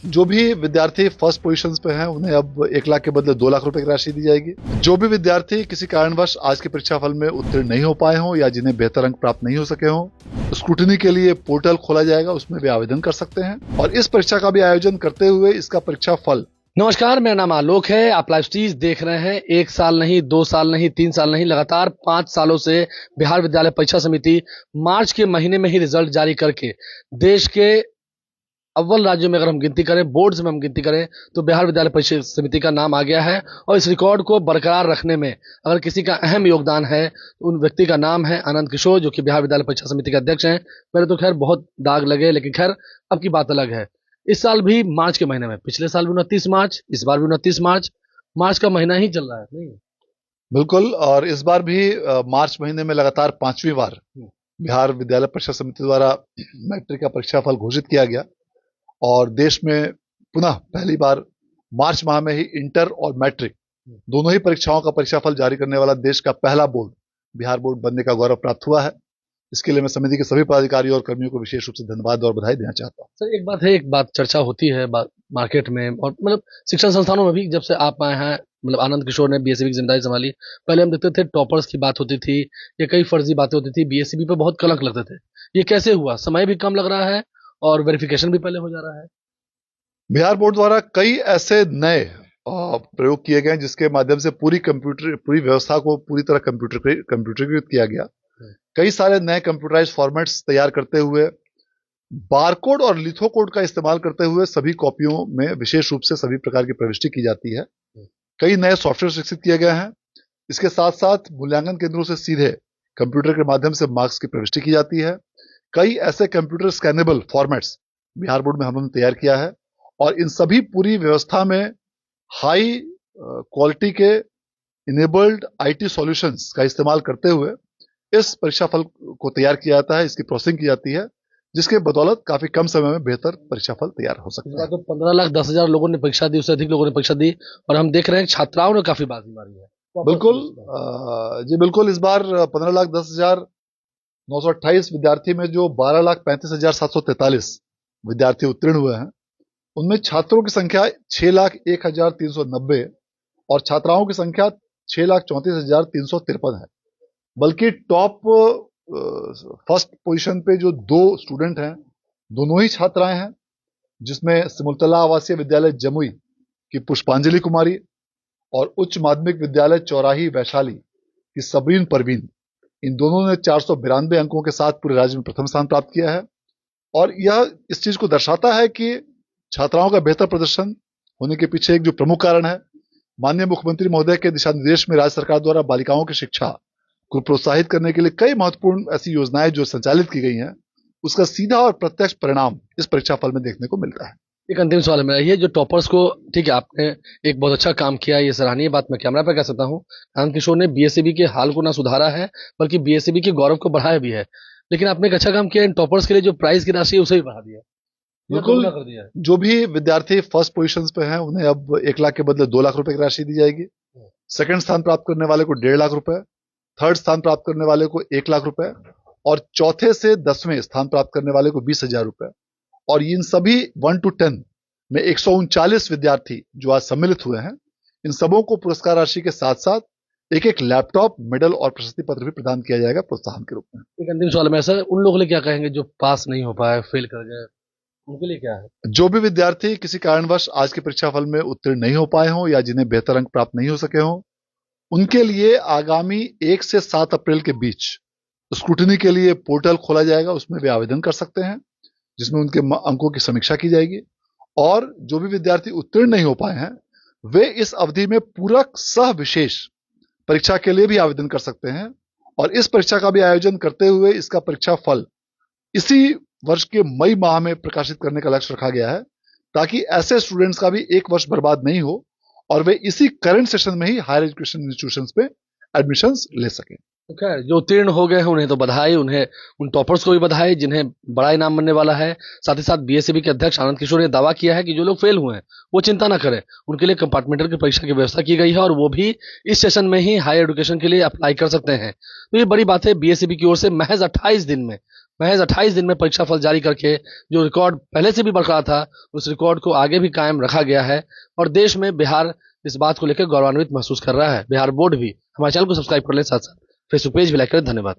जो भी विद्यार्थी फर्स्ट पोजीशंस पे हैं उन्हें अब 1 लाख के बदले 2 लाख रुपए की राशि दी जाएगी। जो भी विद्यार्थी किसी कारणवश आज के परीक्षा फल में उत्तीर्ण नहीं हो पाए हों या जिन्हें बेहतर अंक प्राप्त नहीं हो सके हों, स्क्रूटनी के लिए पोर्टल खोला जाएगा, उसमें भी आवेदन कर सकते हैं और इस परीक्षा का भी आयोजन करते हुए इसका परीक्षा फल। नमस्कार, मेरा नाम आलोक है। आप लाइव स्टीज देख रहे हैं। 1 साल नहीं, 2 साल नहीं, 3 साल नहीं, लगातार 5 सालों से बिहार विद्यालय परीक्षा समिति मार्च के महीने में ही रिजल्ट जारी करके देश के अव्वल राज्यों में अगर हम गिनती करें, बोर्ड्स में हम गिनती करें, तो बिहार विद्यालय परीक्षा समिति का नाम आ गया है। और इस रिकॉर्ड को बरकरार रखने में अगर किसी का अहम योगदान है तो उन व्यक्ति का नाम है आनंद किशोर, जो कि बिहार विद्यालय परीक्षा समिति के अध्यक्ष हैं। मेरे तो खैर बहुत दाग लगे, लेकिन खैर अब की बात अलग है। इस साल भी मार्च के महीने में, पिछले साल भी 29 मार्च, इस बार भी 29 मार्च, मार्च का महीना ही चल रहा है। नहीं, बिल्कुल। और इस बार भी मार्च महीने में लगातार 5वीं बार बिहार विद्यालय परीक्षा समिति द्वारा मैट्रिक का परीक्षाफल घोषित किया गया और देश में पुनः पहली बार मार्च माह में ही इंटर और मैट्रिक दोनों ही परीक्षाओं का परीक्षाफल जारी करने वाला देश का पहला बोर्ड बिहार बोर्ड बनने का गौरव प्राप्त हुआ है। इसके लिए मैं समिति के सभी पदाधिकारियों और कर्मियों को विशेष रूप से धन्यवाद और बधाई देना चाहता हूँ। सर एक बात है, एक बात चर्चा होती है मार्केट में और मतलब शिक्षण संस्थानों में भी, जब से आप आए हैं, मतलब आनंद किशोर ने बीएससीबी की जिम्मेदारी संभाली, पहले हम देखते थे टॉपर्स की बात होती थी, ये कई फर्जी बातें होती थी, बीएससीबी पे बहुत कलंक लगते थे। ये कैसे हुआ? समय भी कम लग रहा है और वेरिफिकेशन भी पहले हो जा रहा है। बिहार बोर्ड द्वारा कई ऐसे नए प्रयोग किए गए जिसके माध्यम से पूरी व्यवस्था को पूरी तरह कंप्यूटरीकृत किया गया। कई सारे नए कंप्यूटराइज फॉर्मेट्स तैयार करते हुए, बारकोड और लिथोकोड का इस्तेमाल करते हुए सभी कॉपियों में विशेष रूप से सभी प्रकार की प्रविष्टि की जाती है। कई नए सॉफ्टवेयर विकसित किए गए हैं। इसके साथ साथ मूल्यांकन केंद्रों से सीधे कंप्यूटर के माध्यम से मार्क्स की प्रविष्टि की जाती है। कई ऐसे computer scannable formats Bihar board में हमने तैयार किया है और इन सभी पूरी व्यवस्था में हाई क्वालिटी के इनेबल्ड आईटी सॉल्यूशंस का इस्तेमाल करते हुए इस परीक्षा फल को तैयार किया जाता है, इसकी प्रोसेसिंग की जाती है, जिसके बदौलत काफी कम समय में बेहतर परीक्षा फल तैयार हो सकता है। तो 15,10,000 लोगों ने परीक्षा दी, उससे अधिक लोगों ने परीक्षा दी और हम देख रहे हैं छात्राओं ने काफी बाजी मारी है। बिल्कुल जी बिल्कुल। इस बार 15,10,928 विद्यार्थी में जो 12,35,743 विद्यार्थी उत्तीर्ण हुए हैं, उनमें छात्रों की संख्या 6,01,390 और छात्राओं की संख्या 6,34,353 है। बल्कि टॉप फर्स्ट पोजीशन पे जो 2 स्टूडेंट हैं, दोनों ही छात्राएं हैं, जिसमें सिमुलतला आवासीय विद्यालय जमुई की पुष्पांजलि कुमारी और उच्च माध्यमिक विद्यालय चौराही वैशाली की सबरीन परवीन, इन दोनों ने 492 अंकों के साथ पूरे राज्य में प्रथम स्थान प्राप्त किया है। और यह इस चीज को दर्शाता है कि छात्राओं का बेहतर प्रदर्शन होने के पीछे एक जो प्रमुख कारण है, माननीय मुख्यमंत्री महोदय के दिशा निर्देश में राज्य सरकार द्वारा बालिकाओं की शिक्षा को प्रोत्साहित करने के लिए कई महत्वपूर्ण ऐसी योजनाएं जो संचालित की गई हैं, उसका सीधा और प्रत्यक्ष परिणाम इस परीक्षा फल में देखने को मिलता है। एक अंतिम सवाल है मेरा, ये जो टॉपर्स को, ठीक है, आपने एक बहुत अच्छा काम किया, ये सराहनीय बात मैं कैमरा पे कह सकता हूँ। आनंद किशोर ने बीएससीबी के हाल को ना सुधारा है, बल्कि बीएससीबी के गौरव को बढ़ाया भी है। लेकिन आपने एक अच्छा काम किया, इन टॉपर्स के लिए जो प्राइज की राशि है उसे भी बढ़ा दिया, बिल्कुल। कर दिया है। जो भी विद्यार्थी फर्स्ट पोजीशंस पे हैं उन्हें अब 1 लाख के बदले 2 लाख रुपए की राशि दी जाएगी। सेकंड स्थान प्राप्त करने वाले को 1.5 लाख रुपए, थर्ड स्थान प्राप्त करने वाले को 1 लाख रुपए और चौथे से 10वें स्थान प्राप्त करने वाले को 20,000 रुपए। और इन सभी 1 to 10 में 139 विद्यार्थी जो आज सम्मिलित हुए हैं, इन सबों को पुरस्कार राशि के साथ साथ एक लैपटॉप, मेडल और प्रशस्ति पत्र भी प्रदान किया जाएगा प्रोत्साहन के रूप में। एक अंतिम सवाल है सर, उन लोगों के लिए क्या कहेंगे जो पास नहीं हो पाए, फेल कर गए, उनके लिए क्या है? जो भी विद्यार्थी किसी कारणवश आज के परीक्षा फल में उत्तीर्ण नहीं हो पाए हों या जिन्हें बेहतर अंक प्राप्त नहीं हो सके हों, उनके लिए आगामी 1 से 7 अप्रैल के बीच स्क्रूटनी के लिए पोर्टल खोला जाएगा, उसमें भी आवेदन कर सकते हैं, जिसमें उनके अंकों की समीक्षा की जाएगी। और जो भी विद्यार्थी उत्तीर्ण नहीं हो पाए हैं, वे इस अवधि में पूरक सह विशेष परीक्षा के लिए भी आवेदन कर सकते हैं और इस परीक्षा का भी आयोजन करते हुए इसका परीक्षा फल इसी वर्ष के मई माह में प्रकाशित करने का लक्ष्य रखा गया है, ताकि ऐसे स्टूडेंट्स का भी 1 वर्ष बर्बाद नहीं हो और वे इसी करंट सेशन में ही हायर एजुकेशन इंस्टीट्यूशंस में एडमिशंस ले सकें। तो खैर जो उत्तीर्ण हो गए हैं उन्हें तो बधाई, उन्हें उन टॉपर्स को भी बधाई जिन्हें बड़ा इनाम मिलने वाला है। साथ ही साथ बीएससीबी के अध्यक्ष आनंद किशोर ने दावा किया है कि जो लोग फेल हुए हैं वो चिंता ना करें, उनके लिए कंपार्टमेंटल की परीक्षा की व्यवस्था की गई है और वो भी इस सेशन में ही हायर एजुकेशन के लिए अप्लाई कर सकते हैं। तो ये बड़ी बात है, बीएससीबी की ओर से महज 28 दिन में महज 28 दिन में परीक्षा फल जारी करके जो रिकॉर्ड पहले से भी बरकरार था, उस रिकॉर्ड को आगे भी कायम रखा गया है और देश में बिहार इस बात को लेकर गौरवान्वित महसूस कर रहा है। बिहार बोर्ड भी हमारे चैनल को सब्सक्राइब कर ले, साथ साथ फेसबुक पेज भी लाइक करें। धन्यवाद।